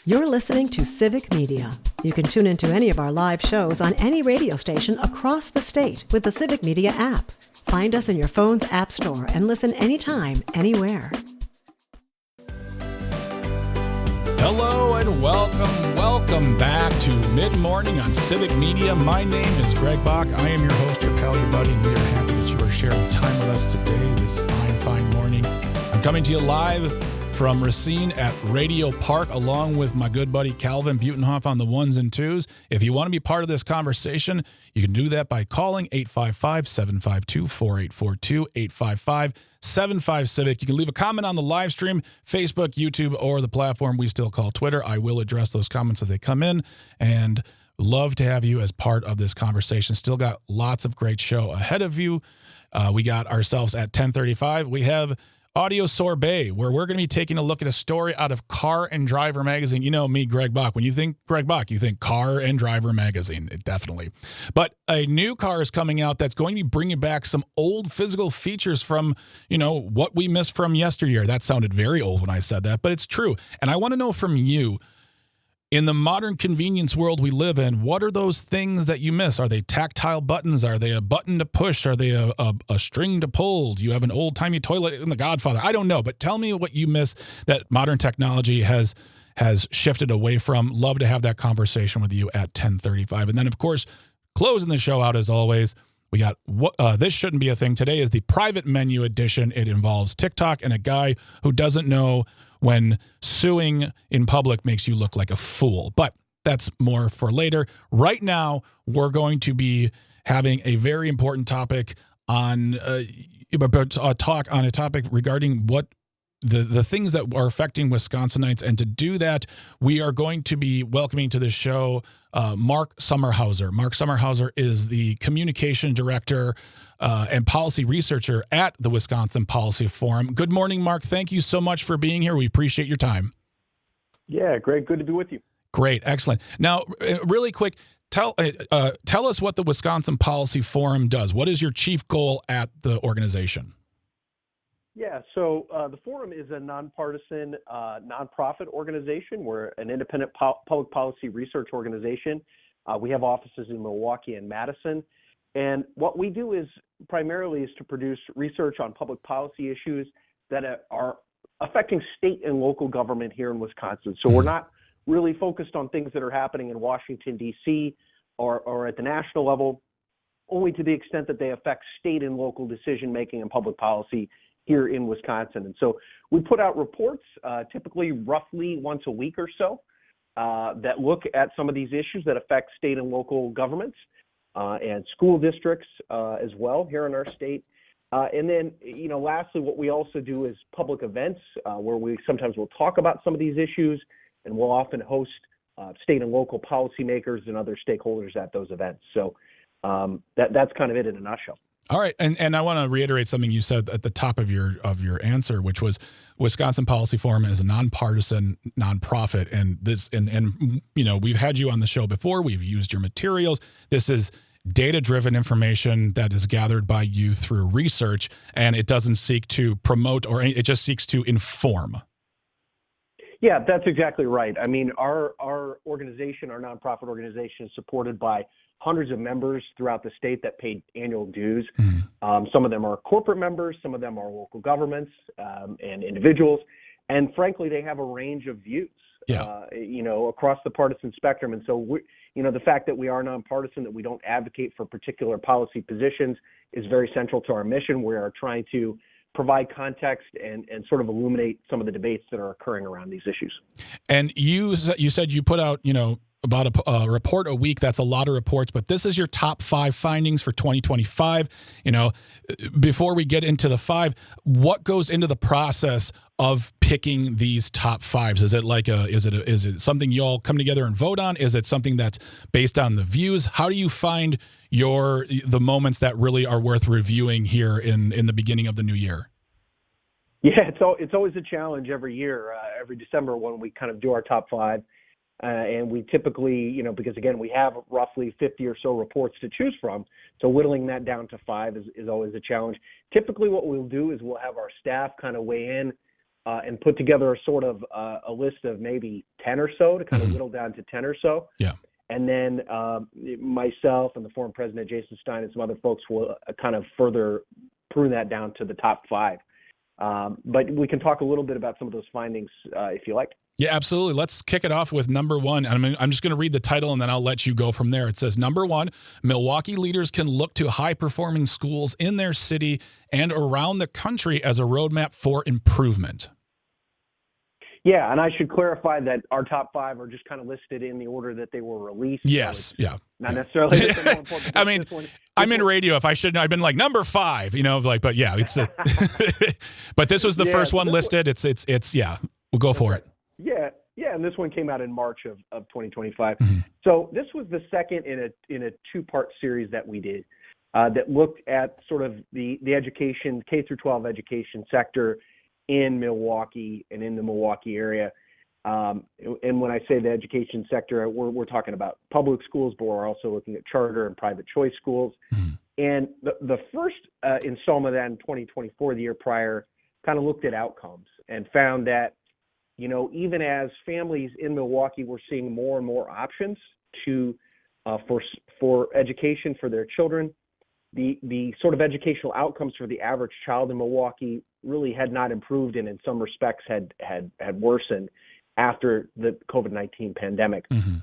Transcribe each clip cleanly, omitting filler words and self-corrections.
You're listening to Civic Media. You can tune into any of our live shows on any radio station across the state with the Civic Media app. Find us in your phone's app store and listen anytime, anywhere. Hello and welcome back to Mid-Morning on Civic Media. My name is Greg Bach. I am your host, your pal, your buddy, and we are happy that you are sharing time with us today, this fine morning. I'm coming to you live from Racine at Radio Park, along with my good buddy Calvin Butenhoff on the ones and twos. If you want to be part of this conversation, you can do that by calling 855-752-4842, 855-75-CIVIC. You can leave a comment on the live stream, Facebook, YouTube, or the platform we still call Twitter. I will address those comments as they come in, and love to have you as part of this conversation. Still got lots of great show ahead of you. We got ourselves at 10:35. We have Audio Sorbet, where we're going to be taking a look at a story out of Car and Driver magazine. You know me, Greg Bach. When you think Greg Bach, you think Car and Driver magazine, definitely. But a new car is coming out that's going to be bringing back some old physical features from, what we missed from yesteryear. That sounded very old when I said that, but it's true. And I want to know from you, in the modern convenience world we live in, what are those things that you miss? Are they tactile buttons? Are they a button to push? Are they a string to pull? Do you have an old-timey toilet in The Godfather? I don't know, but tell me what you miss that modern technology has shifted away from. Love to have that conversation with you at 10:35. And then, of course, closing the show out as always, we got This Shouldn't Be a Thing. Today is the private menu edition. It involves TikTok and a guy who doesn't know when suing in public makes you look like a fool. But that's more for later. Right now, we're going to be having a very important topic on a topic regarding what the things that are affecting Wisconsinites. And to do that, we are going to be welcoming to the show Mark Sommerhauser. Mark Sommerhauser is the communication director and policy researcher at the Wisconsin Policy Forum. Good morning, Mark. Thank you so much for being here. We appreciate your time. Yeah, great. Good to be with you. Great. Excellent. Now, really quick, tell us what the Wisconsin Policy Forum does. What is your chief goal at the organization? Yeah, so the Forum is a nonpartisan nonprofit organization. We're an independent public policy research organization. We have offices in Milwaukee and Madison. And what we do is primarily to produce research on public policy issues that are affecting state and local government here in Wisconsin. So we're not really focused on things that are happening in Washington, D.C. or at the national level, only to the extent that they affect state and local decision-making and public policy here in Wisconsin. And so we put out reports, typically roughly once a week or so, that look at some of these issues that affect state and local governments and school districts as well here in our state. And then, lastly, what we also do is public events where we sometimes will talk about some of these issues, and we'll often host state and local policymakers and other stakeholders at those events. So that's kind of it in a nutshell. All right, and I want to reiterate something you said at the top of your answer, which was Wisconsin Policy Forum is a nonpartisan nonprofit, and we've had you on the show before. We've used your materials. This is data-driven information that is gathered by you through research, and it doesn't seek to promote it just seeks to inform. Yeah, that's exactly right. I mean, our organization, our nonprofit organization, is supported by hundreds of members throughout the state that pay annual dues. Some of them are corporate members, some of them are local governments and individuals, and frankly, they have a range of views, across the partisan spectrum. And so, the fact that we are nonpartisan, that we don't advocate for particular policy positions, is very central to our mission. We are trying to provide context and sort of illuminate some of the debates that are occurring around these issues. And you said you put out, about a report a week. That's a lot of reports, but this is your top 5 findings for 2025. Before we get into the 5, what goes into the process of picking these top 5s? Is it is it something you all come together and vote on? Is it something that's based on the views? How do you find the moments that really are worth reviewing here in the beginning of the new year? Yeah, it's always a challenge every year, every December when we kind of do our top 5. And we typically, because again, we have roughly 50 or so reports to choose from. So whittling that down to 5 is always a challenge. Typically what we'll do is we'll have our staff kind of weigh in and put together a sort of a list of maybe 10 or so to kind of whittle down to 10 or so. Yeah. And then myself and the former president, Jason Stein, and some other folks will kind of further prune that down to the top 5. But we can talk a little bit about some of those findings if you like. Yeah, absolutely. Let's kick it off with number 1. I'm just going to read the title and then I'll let you go from there. It says, number 1, Milwaukee leaders can look to high-performing schools in their city and around the country as a roadmap for improvement. Yeah, and I should clarify that our top 5 are just kind of listed in the order that they were released. Yes, so not necessarily. That they're more important. I mean, I'm in radio. If I shouldn't, I've been like number 5. But yeah, it's. But this was the first one listed. It's yeah. We'll go for it. Yeah, and this one came out in March of 2025. Mm-hmm. So this was the second in a 2-part series that we did that looked at sort of the education, K through 12 education sector in Milwaukee and in the Milwaukee area. And when I say the education sector, we're talking about public schools, but we're also looking at charter and private choice schools. Mm-hmm. And the first installment of that in 2024, the year prior, kind of looked at outcomes and found that, even as families in Milwaukee were seeing more and more options for education for their children, the sort of educational outcomes for the average child in Milwaukee really had not improved, and in some respects had worsened after the COVID-19 pandemic. Mm-hmm.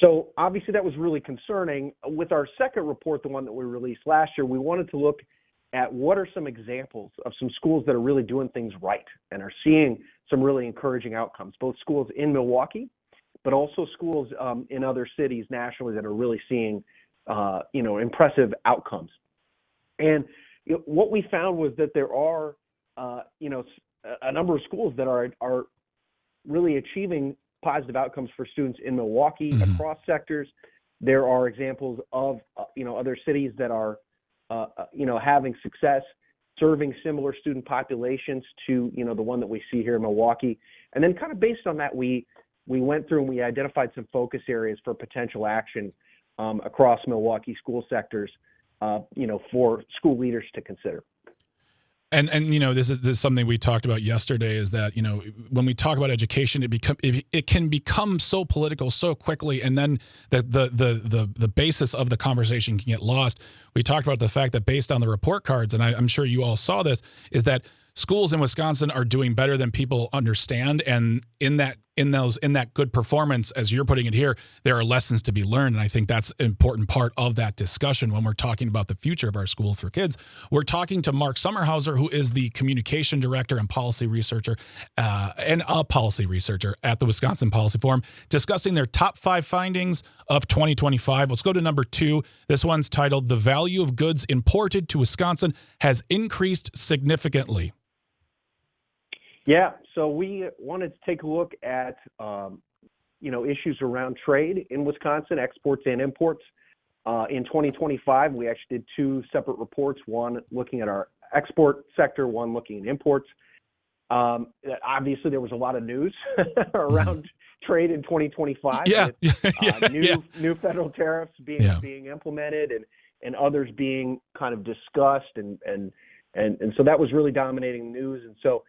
So obviously that was really concerning. With our second report, the one that we released last year, we wanted to look at what are some examples of some schools that are really doing things right and are seeing some really encouraging outcomes, both schools in Milwaukee, but also schools in other cities nationally that are really seeing, impressive outcomes. And what we found was that there are, a number of schools that are really achieving positive outcomes for students in Milwaukee across sectors. There are examples of, other cities that are, having success serving similar student populations to, the one that we see here in Milwaukee. And then kind of based on that, we went through and we identified some focus areas for potential action across Milwaukee school sectors, for school leaders to consider. And this is something we talked about yesterday, is that when we talk about education, it can become so political so quickly, and then the basis of the conversation can get lost. We talked about the fact that based on the report cards, and I'm sure you all saw this, is that schools in Wisconsin are doing better than people understand, and in that good performance, as you're putting it here, there are lessons to be learned, and I think that's an important part of that discussion when we're talking about the future of our school for kids. We're talking to Mark Sommerhauser, who is the communication director and policy researcher, at the Wisconsin Policy Forum, discussing their top 5 findings of 2025. Let's go to number 2. This one's titled, "The Value of Goods Imported to Wisconsin Has Increased Significantly." Yeah, so we wanted to take a look at, issues around trade in Wisconsin, exports and imports. In 2025, we actually did 2 separate reports, one looking at our export sector, one looking at imports. Obviously, there was a lot of news around trade in 2025. Yeah. With, new federal tariffs being implemented and others being kind of discussed. And so that was really dominating the news. And so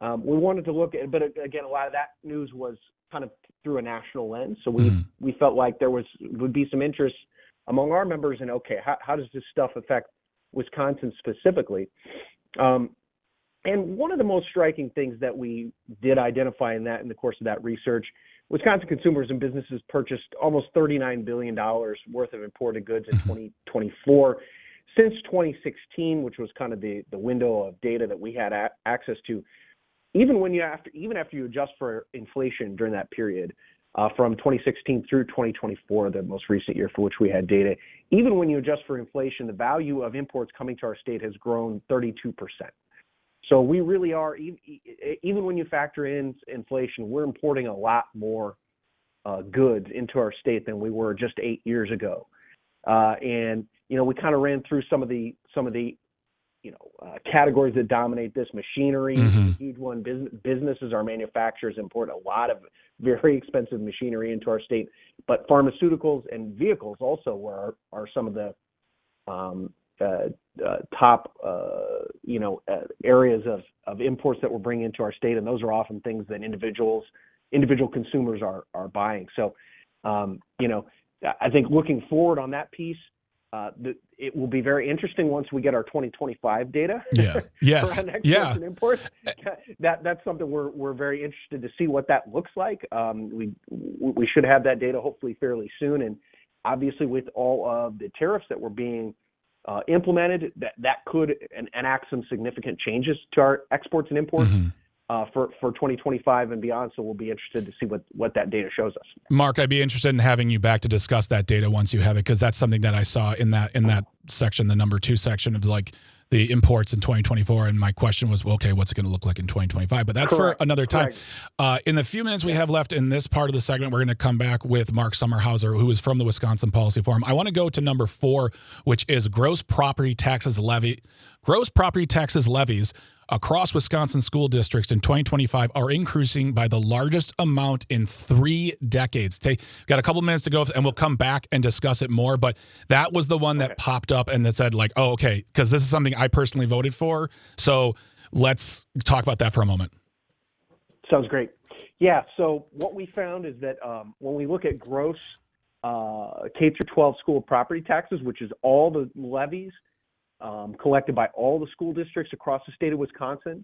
we wanted to look at, but again, a lot of that news was kind of through a national lens. So we felt like there would be some interest among our members in, okay, how does this stuff affect Wisconsin specifically? And one of the most striking things that we did identify in the course of that research, Wisconsin consumers and businesses purchased almost $39 billion worth of imported goods in 2024. Since 2016, which was kind of the window of data that we had access to, even after you adjust for inflation during that period, from 2016 through 2024, the most recent year for which we had data, even when you adjust for inflation, the value of imports coming to our state has grown 32%. So we really are, even when you factor in inflation, we're importing a lot more goods into our state than we were just 8 years ago. And we kind of ran through some of the categories that dominate this. Machinery is a huge one. Businesses, our manufacturers, import a lot of very expensive machinery into our state. But pharmaceuticals and vehicles also are some of the top areas of imports that we're bringing into our state, and those are often things that individual consumers are buying. So, I think looking forward on that piece, it will be very interesting once we get our 2025 data. Yeah. Yes. around exports and imports. That's something we're very interested to see what that looks like. We should have that data hopefully fairly soon, and obviously with all of the tariffs that were being implemented, that could enact some significant changes to our exports and imports. Mm-hmm. For 2025 and beyond. So we'll be interested to see what that data shows us. Mark, I'd be interested in having you back to discuss that data once you have it, because that's something that I saw in that section, the number 2 section of like the imports in 2024. And my question was, well, okay, what's it going to look like in 2025? But that's Correct. For another time. In the few minutes we have left in this part of the segment, we're going to come back with Mark Sommerhauser, who is from the Wisconsin Policy Forum. I want to go to number 4, which is gross property taxes levies across Wisconsin school districts in 2025 are increasing by the largest amount in 3 decades. Got a couple minutes to go, and we'll come back and discuss it more. But that was the one that popped up and that said, like, oh, okay, because this is something I personally voted for. So let's talk about that for a moment. Sounds great. Yeah, so what we found is that when we look at gross K-12 school property taxes, which is all the levies collected by all the school districts across the state of Wisconsin,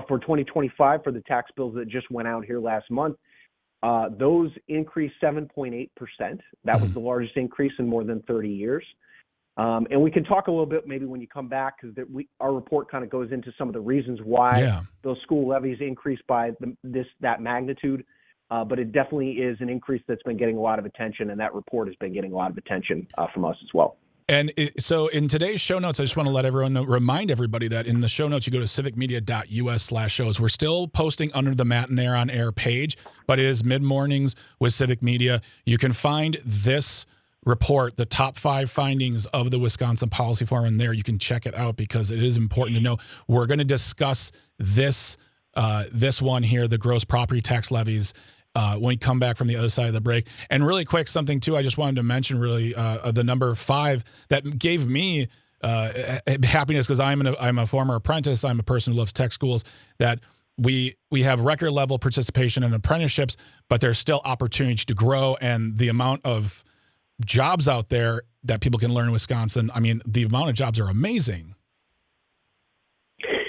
for 2025, for the tax bills that just went out here last month, those increased 7.8%. That was the largest increase in more than 30 years. And we can talk a little bit maybe when you come back, because our report kind of goes into some of the reasons why those school levies increased by that magnitude. But it definitely is an increase that's been getting a lot of attention, and that report has been getting a lot of attention from us as well. And so in today's show notes, I just want to let everyone know, remind everybody that in the show notes, you go to civicmedia.us/shows. We're still posting under the Matt and Aaron on Air page, but it is mid-mornings with Civic Media. You can find this report, the top 5 findings of the Wisconsin Policy Forum, and there you can check it out because it is important to know. We're going to discuss this one here, the gross property tax levies, when we come back from the other side of the break. And really quick, something too, I just wanted to mention really the number 5 that gave me happiness, because I'm a former apprentice. I'm a person who loves tech schools, that we have record level participation in apprenticeships, but there's still opportunity to grow, and the amount of jobs out there that people can learn in Wisconsin. I mean, the amount of jobs are amazing.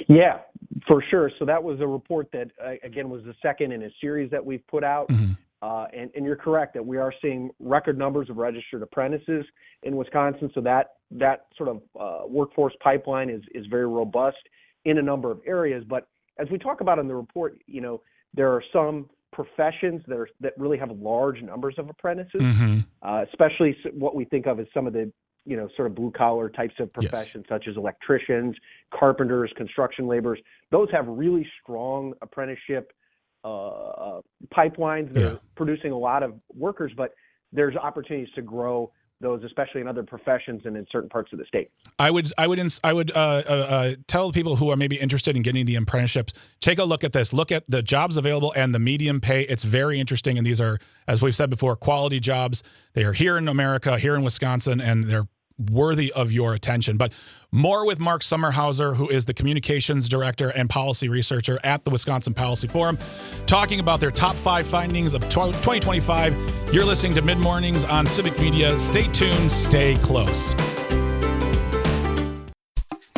Yeah, for sure. So that was a report that, again, was the second in a series that we've put out. Mm-hmm. And you're correct that we are seeing record numbers of registered apprentices in Wisconsin. So that sort of workforce pipeline is very robust in a number of areas. But as we talk about in the report, there are some professions that really have large numbers of apprentices, especially what we think of as some of the sort of blue collar types of professions, such as electricians, carpenters, construction laborers. Those have really strong apprenticeship pipelines that are producing a lot of workers, but there's opportunities to grow those, especially in other professions and in certain parts of the state. I would tell people who are maybe interested in getting the apprenticeships, take a look at this. Look at the jobs available and the median pay. It's very interesting. And these are, as we've said before, quality jobs. They are here in America, here in Wisconsin, and they're worthy of your attention. But more with Mark Sommerhauser, who is the communications director and policy researcher at the Wisconsin Policy Forum, talking about their top 5 findings of 2025. You're listening to Mid Mornings on Civic Media. Stay tuned, stay close.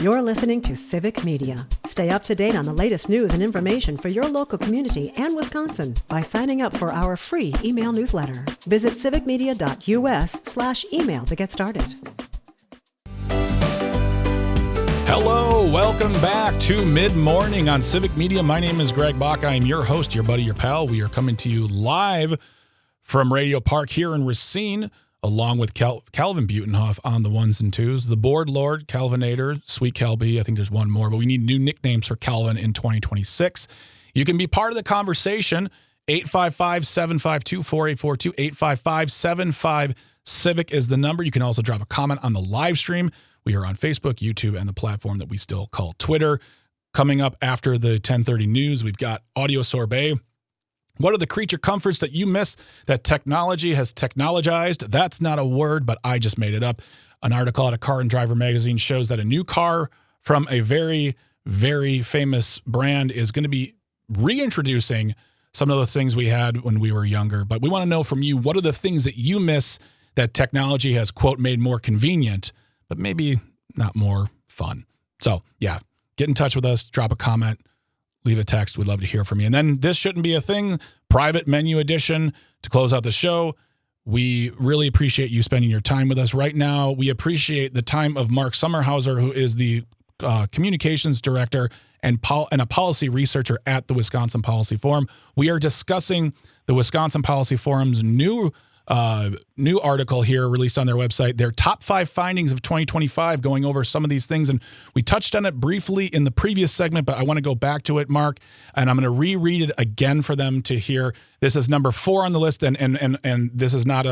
You're listening to Civic Media. Stay up to date on the latest news and information for your local community and Wisconsin by signing up for our free email newsletter. Visit civicmedia.us/email to get started. Hello, welcome back to Mid Morning on Civic Media. My name is Greg Bach. I am your host, your buddy, your pal. We are coming to you live from Radio Park here in Racine, along with Calvin Butenhoff on the ones and twos, the Board Lord, Calvinator, Sweet Calby. I think there's one more, but we need new nicknames for Calvin in 2026. You can be part of the conversation. 855-752-4842, 855-75-CIVIC is the number. You can also drop a comment on the live stream. We are on Facebook, YouTube, and the platform that we still call Twitter. Coming up after the 10:30 news, we've got Audio Sorbet. What are the creature comforts that you miss that technology has technologized? That's not a word, but I just made it up. an article out of Car and Driver magazine shows that a new car from a very, very famous brand is going to be reintroducing some of the things we had when we were younger. But we want to know from you, what are the things that you miss that technology has, quote, made more convenient, but maybe not more fun? So, yeah, get in touch with us, drop a comment, leave a text. We'd love to hear from you. And then this shouldn't be a thing, private menu edition to close out the show. We really appreciate you spending your time with us right now. We appreciate the time of Mark Sommerhauser, who is the communications director and a policy researcher at the Wisconsin Policy Forum. We are discussing the Wisconsin Policy Forum's new article here released on their website, their top 5 findings of 2025, going over some of these things. And we touched on it briefly in the previous segment, but I want to go back to it, Mark, and I'm going to reread it again for them to hear. This is number 4 on the list. And this is not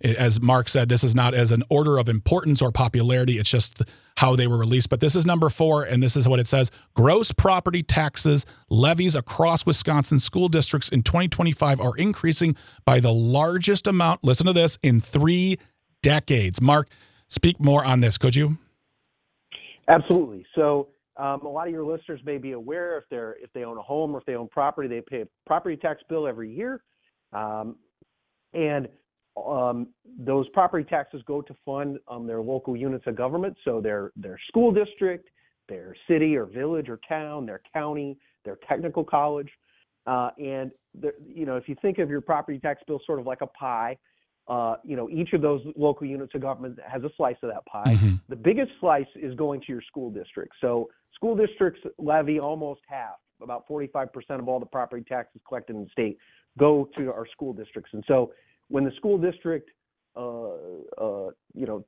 as Mark said, this is not as an order of importance or popularity. It's just how they were released. But this is number 4, and this is what it says. Gross property taxes levies across Wisconsin school districts in 2025 are increasing by the largest amount, listen to this, in 3 decades. Mark, speak more on this, could you? Absolutely. So a lot of your listeners may be aware, if they own a home or if they own property, they pay a property tax bill every year. Those property taxes go to fund their local units of government, so their school district, their city or village or town, their county, their technical college, and if you think of your property tax bill sort of like a pie, each of those local units of government has a slice of that pie. Mm-hmm. The biggest slice is going to your school district. So school districts levy almost half, about 45% of all the property taxes collected in the state go to our school districts, and so when the school district,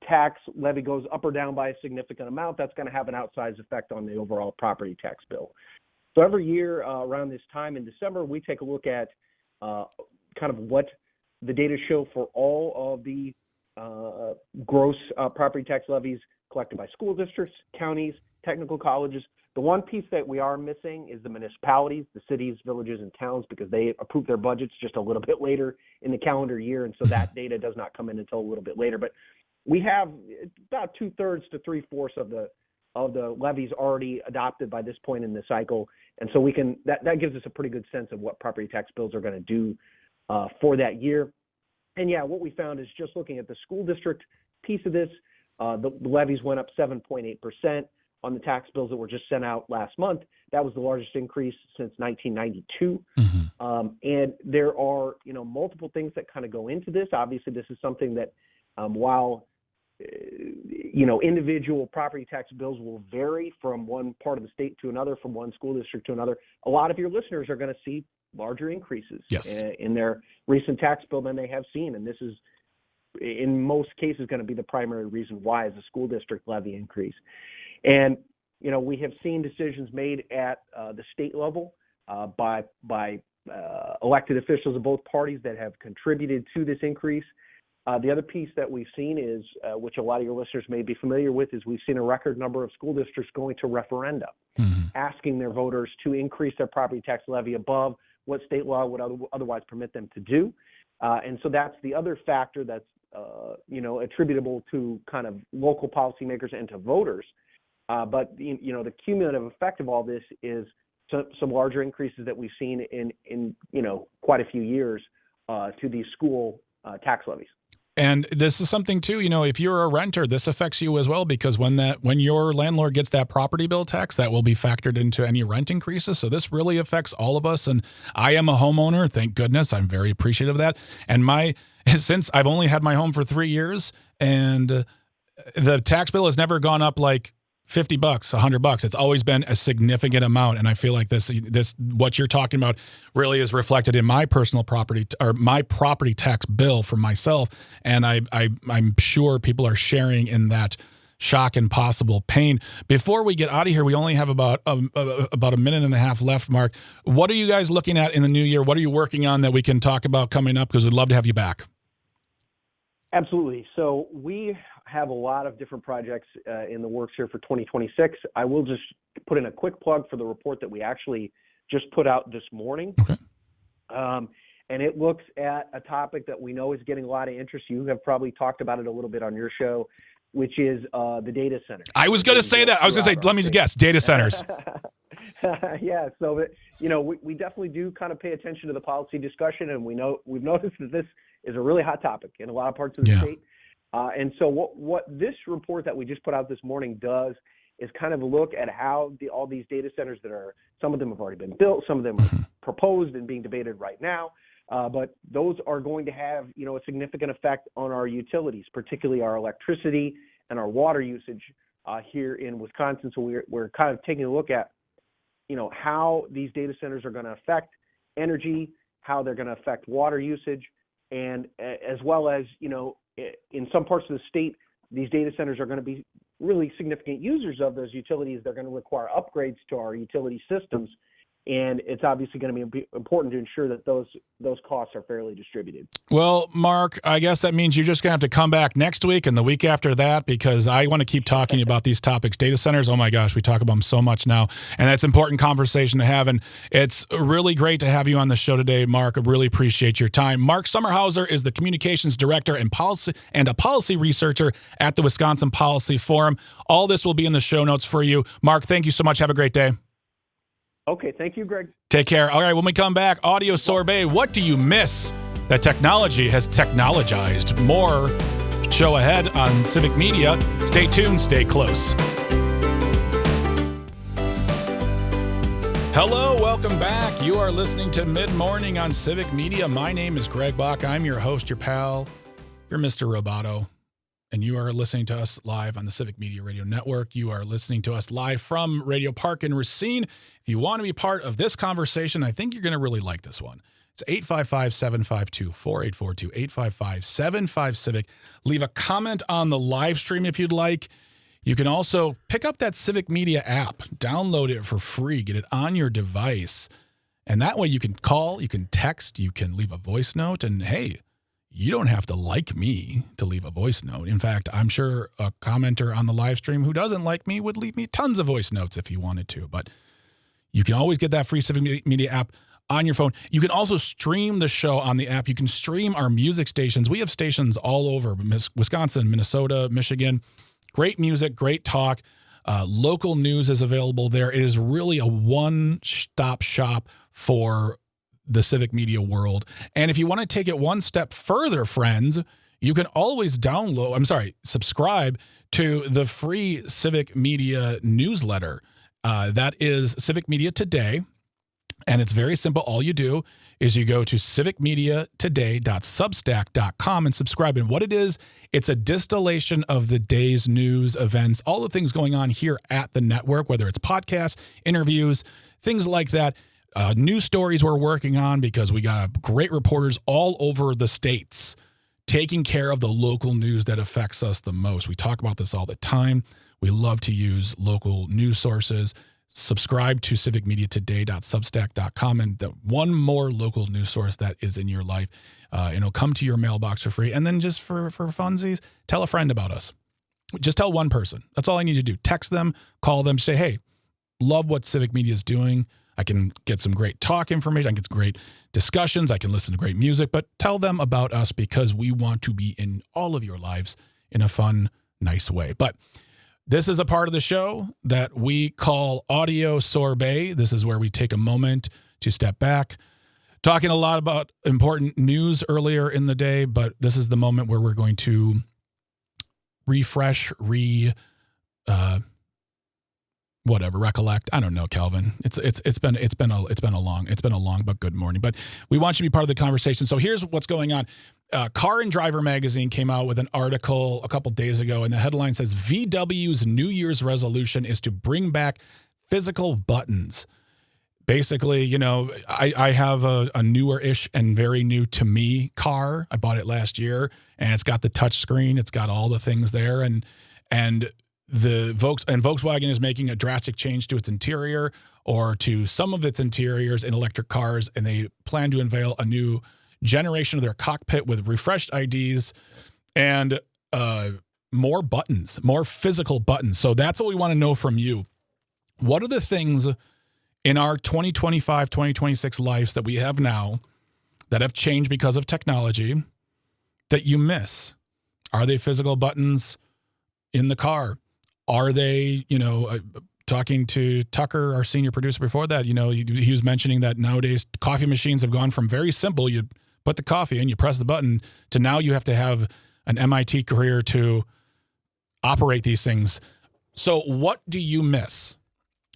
tax levy goes up or down by a significant amount, that's going to have an outsized effect on the overall property tax bill. So every year around this time in December, we take a look at kind of what the data show for all of the gross property tax levies collected by school districts, counties, technical colleges. The one piece that we are missing is the municipalities, the cities, villages, and towns, because they approve their budgets just a little bit later in the calendar year, and so that data does not come in until a little bit later. But we have about 2/3 to 3/4 of the levies already adopted by this point in the cycle, and so we can that gives us a pretty good sense of what property tax bills are going to do for that year. And yeah, what we found is just looking at the school district piece of this, the levies went up 7.8%. on the tax bills that were just sent out last month. That was the largest increase since 1992. Mm-hmm. And there are, multiple things that kind of go into this. Obviously, this is something that while, individual property tax bills will vary from one part of the state to another, from one school district to another, a lot of your listeners are going to see larger increases in their recent tax bill than they have seen. And this is, in most cases, going to be the primary reason why is the school district levy increase. And, we have seen decisions made at the state level by elected officials of both parties that have contributed to this increase. The other piece that we've seen is, which a lot of your listeners may be familiar with, is we've seen a record number of school districts going to referenda, asking their voters to increase their property tax levy above what state law would otherwise permit them to do. And so that's the other factor that's, attributable to kind of local policymakers and to voters. But the cumulative effect of all this is some larger increases that we've seen in quite a few years to these school tax levies. And this is something too, if you're a renter, this affects you as well, because when your landlord gets that property bill tax, that will be factored into any rent increases. So this really affects all of us. And I am a homeowner. Thank goodness. I'm very appreciative of that. And since I've only had my home for 3 years, and the tax bill has never gone up like $50, $100. It's always been a significant amount. And I feel like this, what you're talking about really is reflected in my personal property or my property tax bill for myself. And I'm sure people are sharing in that shock and possible pain. Before we get out of here, we only have about a minute and a half left, Mark. What are you guys looking at in the new year? What are you working on that we can talk about coming up? Because we'd love to have you back. Absolutely. So we have a lot of different projects in the works here for 2026. I will just put in a quick plug for the report that we actually just put out this morning. Okay. And it looks at a topic that we know is getting a lot of interest. You have probably talked about it a little bit on your show. which is the data center. I was going to say that. I was going to say, let me guess, data centers. Yeah, so we definitely do kind of pay attention to the policy discussion, and we've noticed that this is a really hot topic in a lot of parts of the state. And so what this report that we just put out this morning does is kind of look at how all these data centers some of them have already been built, some of them are proposed and being debated right now, but those are going to have a significant effect on our utilities, particularly our electricity and our water usage here in Wisconsin. So we're kind of taking a look at how these data centers are going to affect energy, how they're going to affect water usage, and as well as, in some parts of the state, these data centers are going to be really significant users of those utilities. They're going to require upgrades to our utility systems. And it's obviously going to be important to ensure that those costs are fairly distributed. Well, Mark, I guess that means you're just going to have to come back next week and the week after that, because I want to keep talking about these topics. Data centers, oh my gosh, we talk about them so much now, and that's an important conversation to have. And it's really great to have you on the show today, Mark. I really appreciate your time. Mark Sommerhauser is the communications director and a policy researcher at the Wisconsin Policy Forum. All this will be in the show notes for you. Mark, thank you so much. Have a great day. Okay, thank you, Greg. Take care. All right, when we come back, Audio Sorbet, what do you miss that technology has technologized? More show ahead on Civic Media. Stay tuned, stay close. Hello, welcome back. You are listening to Mid-Morning on Civic Media. My name is Greg Bach. I'm your host, your pal, your Mr. Roboto. And you are listening to us live on the Civic Media Radio Network. You are listening to us live from Radio Park in Racine. If you want to be part of this conversation, I think you're going to really like this one. It's 855-752-4842, 855-75-CIVIC. Leave a comment on the live stream if you'd like. You can also pick up that Civic Media app, download it for free, get it on your device. And that way you can call, you can text, you can leave a voice note, and hey, you don't have to like me to leave a voice note. In fact, I'm sure a commenter on the live stream who doesn't like me would leave me tons of voice notes if he wanted to. But you can always get that free Civic Media app on your phone. You can also stream the show on the app. You can stream our music stations. We have stations all over Wisconsin, Minnesota, Michigan. Great music, great talk. Local news is available there. It is really a one-stop shop for the civic media world. And if you want to take it one step further, friends, you can always subscribe to the free Civic Media newsletter. That is Civic Media Today. And it's very simple. All you do is you go to civicmediatoday.substack.com and subscribe. And what it is, it's a distillation of the day's news, events, all the things going on here at the network, whether it's podcasts, interviews, things like that. News stories we're working on, because we got great reporters all over the states taking care of the local news that affects us the most. We talk about this all the time. We love to use local news sources. Subscribe to civicmediatoday.substack.com, and the one more local news source that is in your life, it'll come to your mailbox for free. And then just for funsies, tell a friend about us. Just tell one person. That's all I need to do. Text them, call them, say, hey, love what Civic Media is doing. I can get some great talk information. I can get some great discussions. I can listen to great music, but tell them about us, because we want to be in all of your lives in a fun, nice way. But this is a part of the show that we call Audio Sorbet. This is where we take a moment to step back, talking a lot about important news earlier in the day, but this is the moment where we're going to refresh, recollect. I don't know, Calvin. It's been a long but good morning. But we want you to be part of the conversation. So here's what's going on. Car and Driver magazine came out with an article a couple days ago, and the headline says VW's New Year's resolution is to bring back physical buttons. Basically, I have a newer-ish and very new to me car. I bought it last year, and it's got the touch screen. It's got all the things there, and Volkswagen is making a drastic change to its interior, or to some of its interiors in electric cars, and they plan to unveil a new generation of their cockpit with refreshed IDs and more buttons, more physical buttons. So that's what we want to know from you. What are the things in our 2025, 2026 lives that we have now that have changed because of technology that you miss? Are they physical buttons? in the car? Are they, talking to Tucker, our senior producer before that, he was mentioning that nowadays coffee machines have gone from very simple, you put the coffee in, you press the button, to now you have to have an MIT career to operate these things. So what do you miss?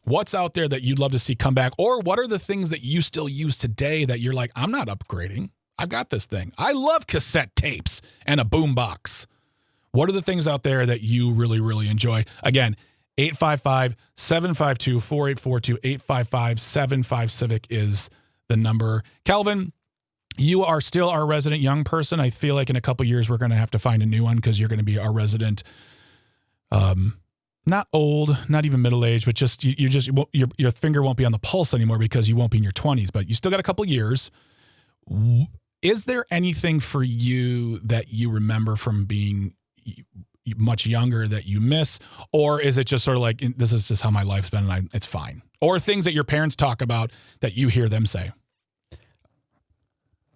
What's out there that you'd love to see come back? Or what are the things that you still use today that you're like, I'm not upgrading. I've got this thing. I love cassette tapes and a boom box. What are the things out there that you really, really enjoy? Again, 855-752-4842, 855-75-CIVIC is the number. Calvin, you are still our resident young person. I feel like in a couple years we're going to have to find a new one because you're going to be our resident, not old, not even middle-aged, but just your finger won't be on the pulse anymore because you won't be in your 20s, but you still got a couple years. Is there anything for you that you remember from being much younger that you miss? Or is it just sort of like, this is just how my life's been and it's fine? Or things that your parents talk about that you hear them say?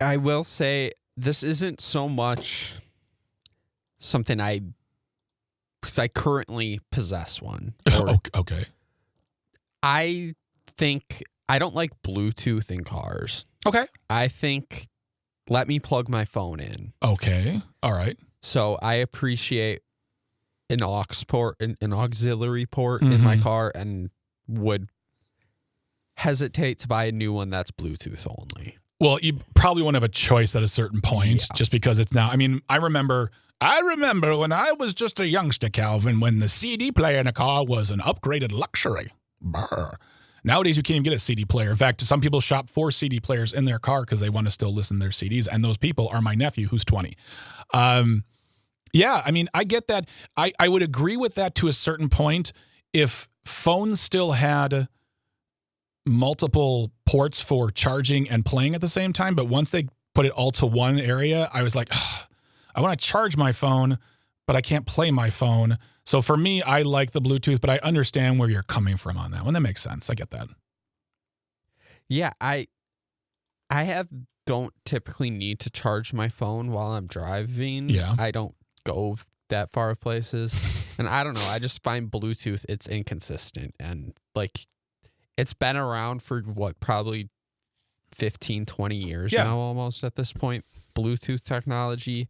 I will say this isn't so much something because I currently possess one. Okay. I think I don't like Bluetooth in cars. Okay. I think let me plug my phone in. Okay. All right. So I appreciate an aux port, an auxiliary port in my car, and would hesitate to buy a new one that's Bluetooth only. Well, you probably won't have a choice at a certain point just because it's now. I mean, I remember when I was just a youngster, Calvin, when the CD player in a car was an upgraded luxury. Brr. Nowadays, you can't even get a CD player. In fact, some people shop for CD players in their car because they want to still listen to their CDs. And those people are my nephew, who's 20. Yeah, I mean, I get that. I would agree with that to a certain point if phones still had multiple ports for charging and playing at the same time. But once they put it all to one area, I was like, I want to charge my phone, but I can't play my phone. So for me, I like the Bluetooth, but I understand where you're coming from on that one. That makes sense. I get that. Yeah, I don't typically need to charge my phone while I'm driving. Yeah. I don't go that far of places. And I don't know, I just find Bluetooth, it's inconsistent. And like, it's been around for what, probably 15, 20 years now almost at this point, Bluetooth technology.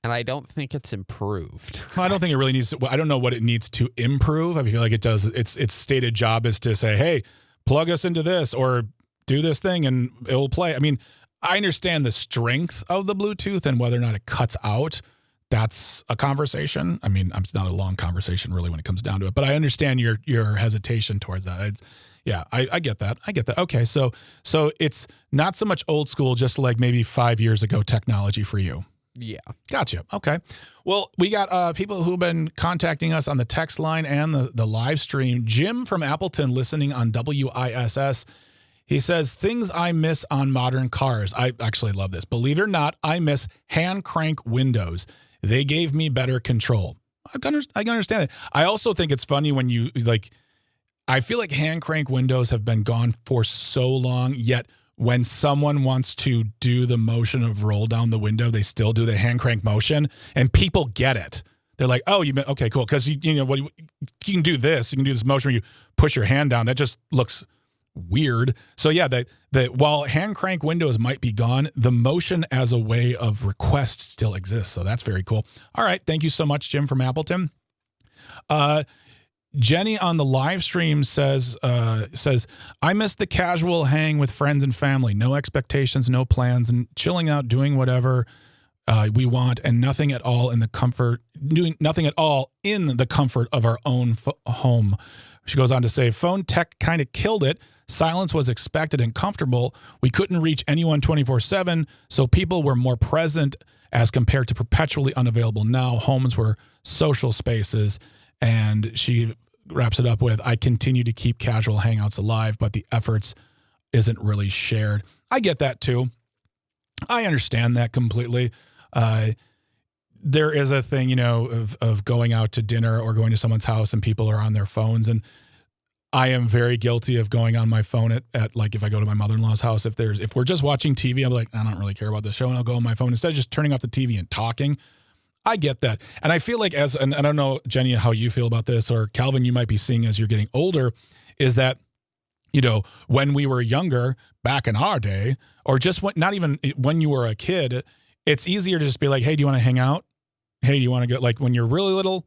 And I don't think it's improved. I don't think it really needs to. I don't know what it needs to improve. I feel like it does. Its stated job is to say, hey, plug us into this or do this thing and it will play. I mean, I understand the strength of the Bluetooth and whether or not it cuts out. That's a conversation. I mean, it's not a long conversation really when it comes down to it, but I understand your hesitation towards that. I get that. Okay. So it's not so much old school, just like maybe 5 years ago technology for you. Yeah. Gotcha. Okay. Well, we got people who've been contacting us on the text line and the live stream. Jim from Appleton listening on WISS. He says, things I miss on modern cars. I actually love this. Believe it or not, I miss hand crank windows. They gave me better control. I can understand it. I also think it's funny when you I feel like hand crank windows have been gone for so long, yet when someone wants to do the motion of roll down the window, they still do the hand crank motion, and people get it. They're like, "Oh, okay, cool," because you can do this. You can do this motion where you push your hand down. That just looks weird. So yeah, that while hand crank windows might be gone, the motion as a way of request still exists. So that's very cool. All right, thank you so much, Jim from Appleton. Jenny on the live stream says, I miss the casual hang with friends and family. No expectations, no plans, and chilling out, doing whatever we want, and nothing at all in the comfort of our own home. She goes on to say, phone tech kind of killed it. Silence was expected and comfortable. We couldn't reach anyone 24/7, so people were more present as compared to perpetually unavailable now. Homes were social spaces. And she wraps it up with, I continue to keep casual hangouts alive, but the efforts isn't really shared. I get that too. I understand that completely. There is a thing, of going out to dinner or going to someone's house and people are on their phones. And I am very guilty of going on my phone at like, if I go to my mother-in-law's house, if we're just watching TV, I'm like, I don't really care about the show, and I'll go on my phone instead of just turning off the TV and talking. I get that. And I feel like and I don't know, Jenny, how you feel about this, or Calvin, you might be seeing as you're getting older, is that, when we were younger, back in our day, or just not even when you were a kid, it's easier to just be like, hey, do you want to hang out? Hey, do you want to go, like when you're really little,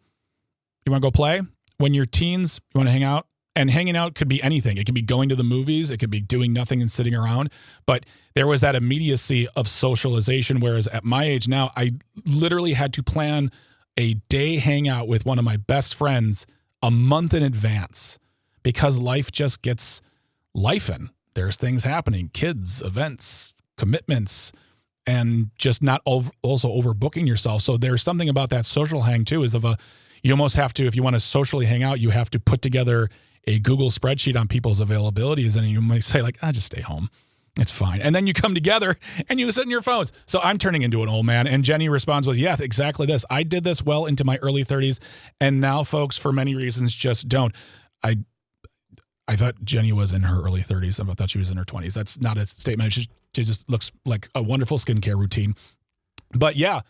you want to go play? When you're teens, you want to hang out? And hanging out could be anything. It could be going to the movies. It could be doing nothing and sitting around. But there was that immediacy of socialization, whereas at my age now, I literally had to plan a day hangout with one of my best friends a month in advance because life just gets lifing. There's things happening, kids, events, commitments, and just not also overbooking yourself. So there's something about that social hang too, you almost have to, if you want to socially hang out, you have to put together a Google spreadsheet on people's availabilities, and you might say like, just stay home. It's fine. And then you come together and you sit in your phones. So I'm turning into an old man. And Jenny responds with, yeah, exactly this. I did this well into my early 30s. And now folks, for many reasons, just don't. I thought Jenny was in her early 30s. I thought she was in her 20s. That's not a statement. She just looks like a wonderful skincare routine. But yeah,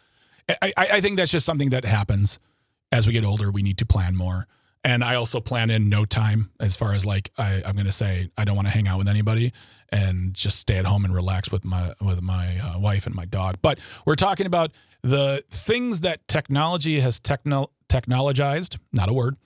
I think that's just something that happens as we get older. We need to plan more. And I also plan in no time as far as like, I'm going to say, I don't want to hang out with anybody and just stay at home and relax with my wife and my dog. But we're talking about the things that technology has technologized, not a word,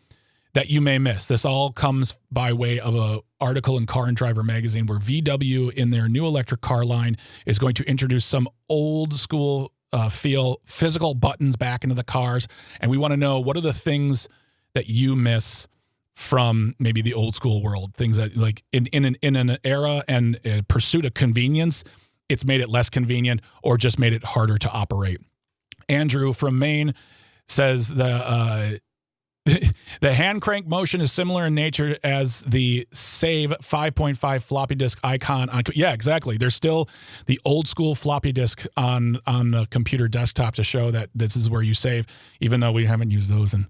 that you may miss. This all comes by way of an article in Car and Driver magazine where VW in their new electric car line is going to introduce some old school feel physical buttons back into the cars. And we want to know, what are the things that you miss from maybe the old school world? Things that like in an era and a pursuit of convenience, it's made it less convenient or just made it harder to operate. Andrew from Maine says the hand crank motion is similar in nature as the Save 5.5 floppy disk icon. Yeah, exactly. There's still the old school floppy disk on the computer desktop to show that this is where you save, even though we haven't used those in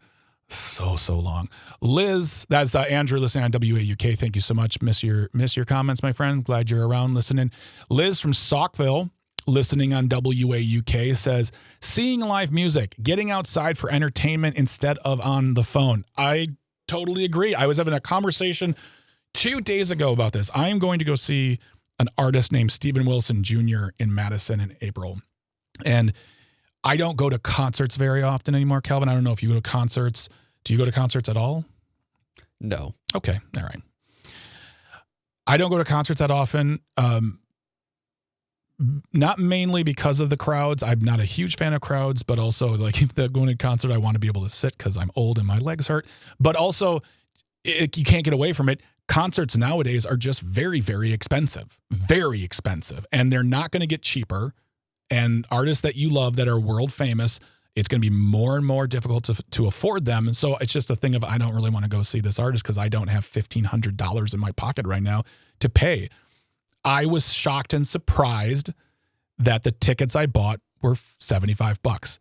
so long. Liz, that's Andrew listening on WAUK. Thank you so much. Miss your comments, my friend. Glad you're around listening. Liz from Saukville, listening on WAUK, says, seeing live music, getting outside for entertainment instead of on the phone. I totally agree. I was having a conversation 2 days ago about this. I am going to go see an artist named Steven Wilson Jr. in Madison in April. And I don't go to concerts very often anymore, Calvin. I don't know if you go to concerts. Do you go to concerts at all? No. Okay. All right. I don't go to concerts that often. Not mainly because of the crowds. I'm not a huge fan of crowds, but also like if they're going to a concert, I want to be able to sit because I'm old and my legs hurt. But also, you can't get away from it. Concerts nowadays are just very, very expensive. Very expensive. And they're not going to get cheaper. And artists that you love that are world famous, it's going to be more and more difficult to afford them. And so it's just a thing of, I don't really want to go see this artist because I don't have $1,500 in my pocket right now to pay. I was shocked and surprised that the tickets I bought were $75.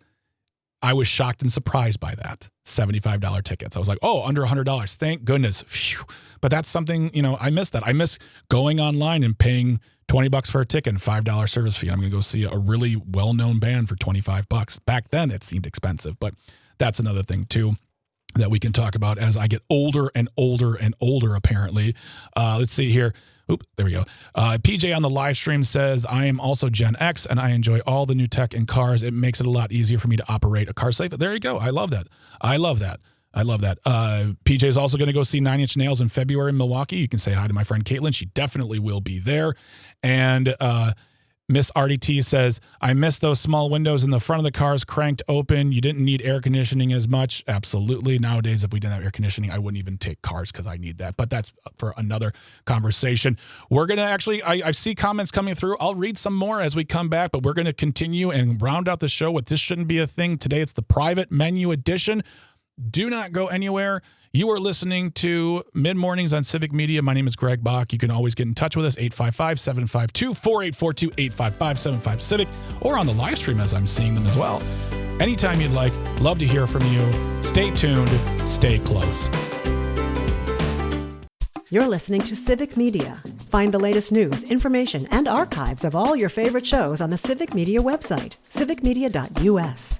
I was shocked and surprised by that. $75 tickets. I was like, oh, under $100. Thank goodness. Phew. But that's something, I miss that. I miss going online and paying $20 for a ticket and $5 service fee. I'm going to go see a really well-known band for $25. Back then it seemed expensive, but that's another thing too that we can talk about as I get older and older and older, apparently. Let's see here. Oop, there we go. PJ on the live stream says, I am also Gen X and I enjoy all the new tech in cars. It makes it a lot easier for me to operate a car safe. There you go. I love that. PJ is also going to go see Nine Inch Nails in February in Milwaukee. You can say hi to my friend Caitlin. She definitely will be there. And Miss RDT says, I miss those small windows in the front of the cars cranked open. You didn't need air conditioning as much. Absolutely. Nowadays, if we didn't have air conditioning, I wouldn't even take cars because I need that. But that's for another conversation. We're going to actually, I see comments coming through. I'll read some more as we come back, but we're going to continue and round out the show with This Shouldn't Be a Thing. Today, it's the private menu edition. Do not go anywhere. You are listening to Mid-Mornings on Civic Media. My name is Greg Bach. You can always get in touch with us, 855-752-4842, 855-75-CIVIC, or on the live stream as I'm seeing them as well. Anytime you'd like, love to hear from you. Stay tuned. Stay close. You're listening to Civic Media. Find the latest news, information, and archives of all your favorite shows on the Civic Media website, civicmedia.us.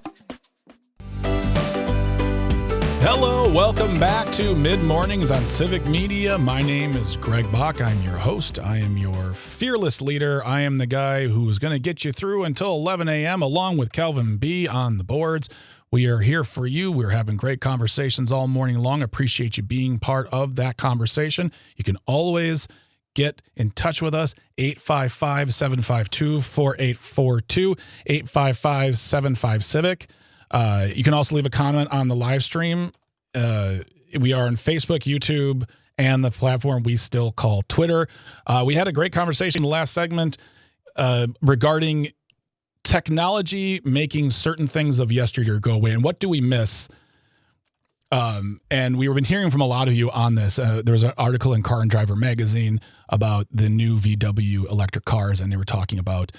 Hello, welcome back to Mid Mornings on Civic Media. My name is Greg Bach. I'm your host. I am your fearless leader. I am the guy who is going to get you through until 11 a.m. along with Calvin B. on the boards. We are here for you. We're having great conversations all morning long. Appreciate you being part of that conversation. You can always get in touch with us, 855-752-4842, 855-75-CIVIC. You can also leave a comment on the live stream. We are on Facebook, YouTube, and the platform we still call Twitter. We had a great conversation in the last segment regarding technology making certain things of yesteryear go away. And what do we miss? And we've been hearing from a lot of you on this. There was an article in Car and Driver magazine about the new VW electric cars, and they were talking about,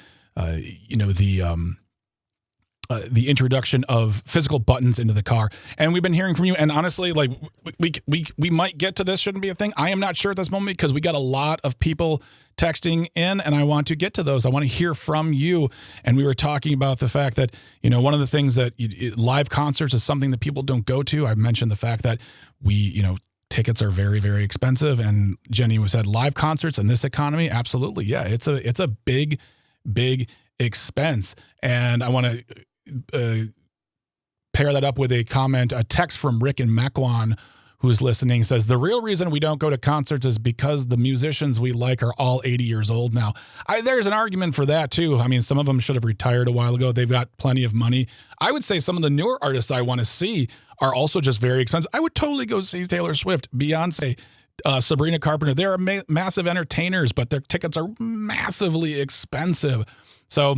the introduction of physical buttons into the car. And we've been hearing from you. And honestly, like we might get to this, shouldn't be a thing. I am not sure at this moment because we got a lot of people texting in, and I want to get to those. I want to hear from you. And we were talking about the fact that, one of the things that live concerts is something that people don't go to. I mentioned the fact that tickets are very, very expensive. And Jenny said live concerts in this economy. Absolutely. Yeah. It's a big, big expense. And I want to pair that up with a text from Rick in Mequon, who's listening, says, the real reason we don't go to concerts is because the musicians we like are all 80 years old now. There's an argument for that, too. I mean, some of them should have retired a while ago. They've got plenty of money. I would say some of the newer artists I want to see are also just very expensive. I would totally go see Taylor Swift, Beyonce, Sabrina Carpenter. They're massive entertainers, but their tickets are massively expensive. So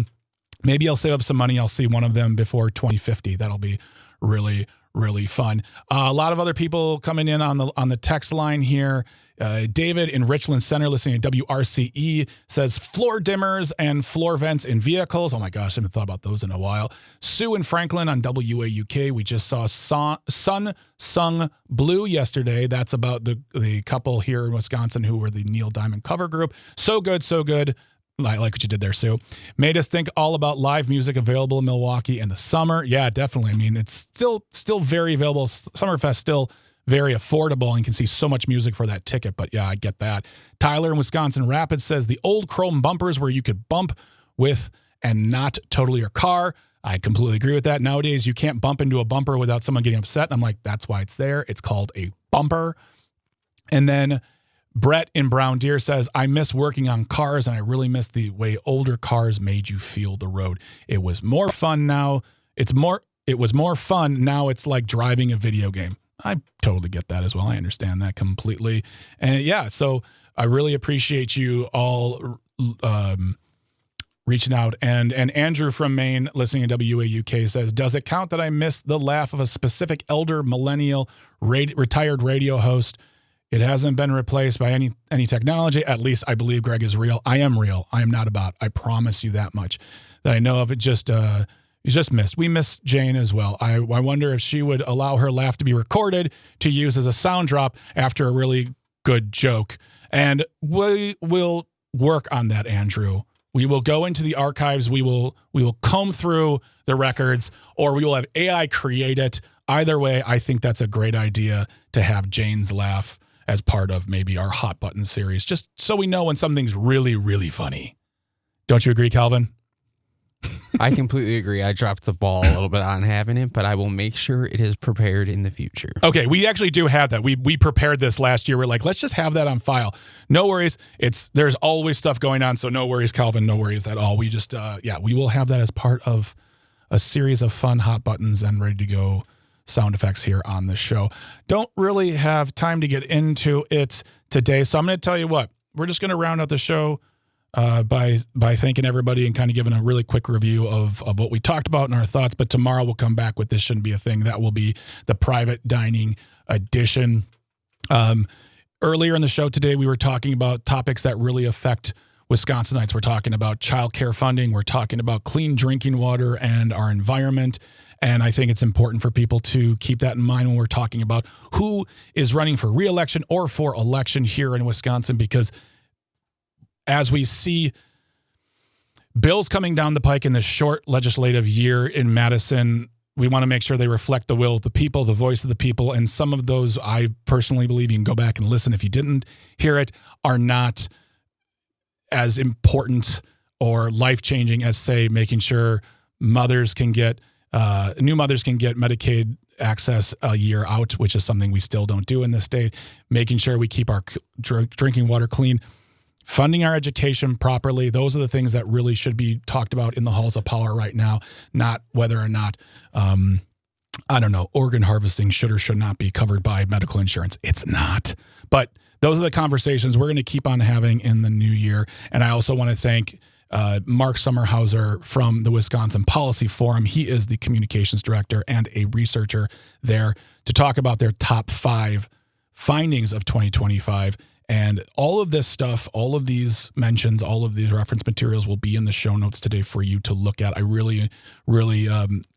maybe I'll save up some money. I'll see one of them before 2050. That'll be really, really fun. A lot of other people coming in on the text line here. David in Richland Center listening to WRCE says floor dimmers and floor vents in vehicles. Oh my gosh, I haven't thought about those in a while. Sue in Franklin on WAUK. We just saw Sun Sung Blue yesterday. That's about the couple here in Wisconsin who were the Neil Diamond cover group. So good, so good. I like what you did there, Sue. Made us think all about live music available in Milwaukee in the summer. Yeah, definitely. I mean, it's still very available. Summerfest still very affordable, and you can see so much music for that ticket. But yeah, I get that. Tyler in Wisconsin Rapids says the old chrome bumpers where you could bump with and not total your car. I completely agree with that. Nowadays, you can't bump into a bumper without someone getting upset. And I'm like, that's why it's there. It's called a bumper. And then Brett in Brown Deer says, I miss working on cars, and I really miss the way older cars made you feel the road. It was more fun now. It was more fun. Now it's like driving a video game. I totally get that as well. I understand that completely. And yeah, so I really appreciate you all reaching out. And Andrew from Maine listening to WAUK says, does it count that I missed the laugh of a specific elder millennial retired radio host? It hasn't been replaced by any technology. At least I believe Greg is real. I am real. I am not a bot. I promise you that much. That I know of. It just missed. We miss Jane as well. I wonder if she would allow her laugh to be recorded to use as a sound drop after a really good joke. And we will work on that, Andrew. We will go into the archives. We will comb through the records, or we will have AI create it. Either way, I think that's a great idea to have Jane's laugh as part of maybe our Hot Button series, just so we know when something's really, really funny. Don't you agree, Calvin? I completely agree. I dropped the ball a little bit on having it, but I will make sure it is prepared in the future. Okay, we actually do have that. We prepared this last year. We're like, let's just have that on file. No worries. There's always stuff going on, so no worries, Calvin. No worries at all. We just, we will have that as part of a series of fun Hot Buttons and ready to go sound effects here on the show. Don't really have time to get into it today, so I'm going to tell you what. We're just going to round out the show by thanking everybody and kind of giving a really quick review of what we talked about and our thoughts. But tomorrow we'll come back with This Shouldn't Be a Thing. That will be the private dining edition. Earlier in the show today, we were talking about topics that really affect Wisconsinites. We're talking about child care funding. We're talking about clean drinking water and our environment. And I think it's important for people to keep that in mind when we're talking about who is running for re-election or for election here in Wisconsin, because as we see bills coming down the pike in this short legislative year in Madison, We want to make sure they reflect the will of the people, the voice of the people. And some of those, I personally believe, you can go back and listen if you didn't hear it, are not as important or life-changing as, say, making sure mothers can get, new mothers can get Medicaid access a year out, which is something we still don't do in this state, making sure we keep our drinking water clean, funding our education properly. Those are the things that really should be talked about in the halls of power right now, not whether or not, organ harvesting should or should not be covered by medical insurance. It's not. But those are the conversations we're going to keep on having in the new year. And I also want to thank Mark Sommerhauser from the Wisconsin Policy Forum. He is the communications director and a researcher there to talk about their top 5 findings of 2025. And all of this stuff, all of these mentions, all of these reference materials will be in the show notes today for you to look at. I really, really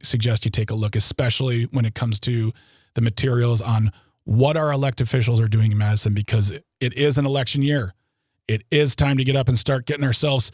suggest you take a look, especially when it comes to the materials on what our elected officials are doing in Madison, because it is an election year. It is time to get up and start getting ourselves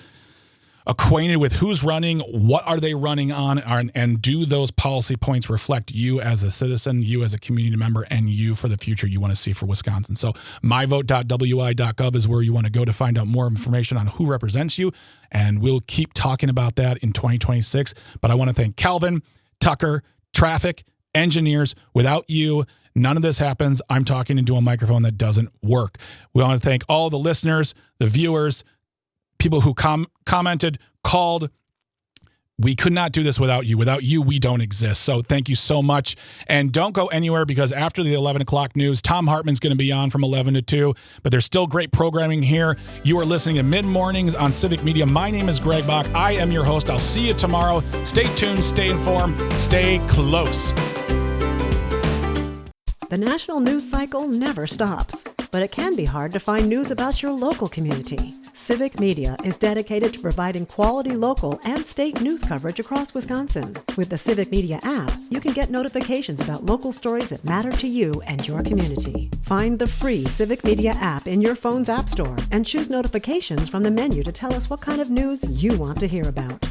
acquainted with who's running, what are they running on, and do those policy points reflect you as a citizen, you as a community member, and you for the future you want to see for Wisconsin. So myvote.wi.gov is where you want to go to find out more information on who represents you, and we'll keep talking about that in 2026. But I want to thank Calvin, Tucker, traffic, engineers. Without you, none of this happens. I'm talking into a microphone that doesn't work. We want to thank all the listeners, the viewers, people who commented, called. We could not do this without you. Without you, we don't exist. So thank you so much. And don't go anywhere, because after the 11 o'clock news, Tom Hartman's going to be on from 11 to 2. But there's still great programming here. You are listening to Mid-Mornings on Civic Media. My name is Greg Bach. I am your host. I'll see you tomorrow. Stay tuned, stay informed, stay close. The national news cycle never stops, but it can be hard to find news about your local community. Civic Media is dedicated to providing quality local and state news coverage across Wisconsin. With the Civic Media app, you can get notifications about local stories that matter to you and your community. Find the free Civic Media app in your phone's app store and choose notifications from the menu to tell us what kind of news you want to hear about.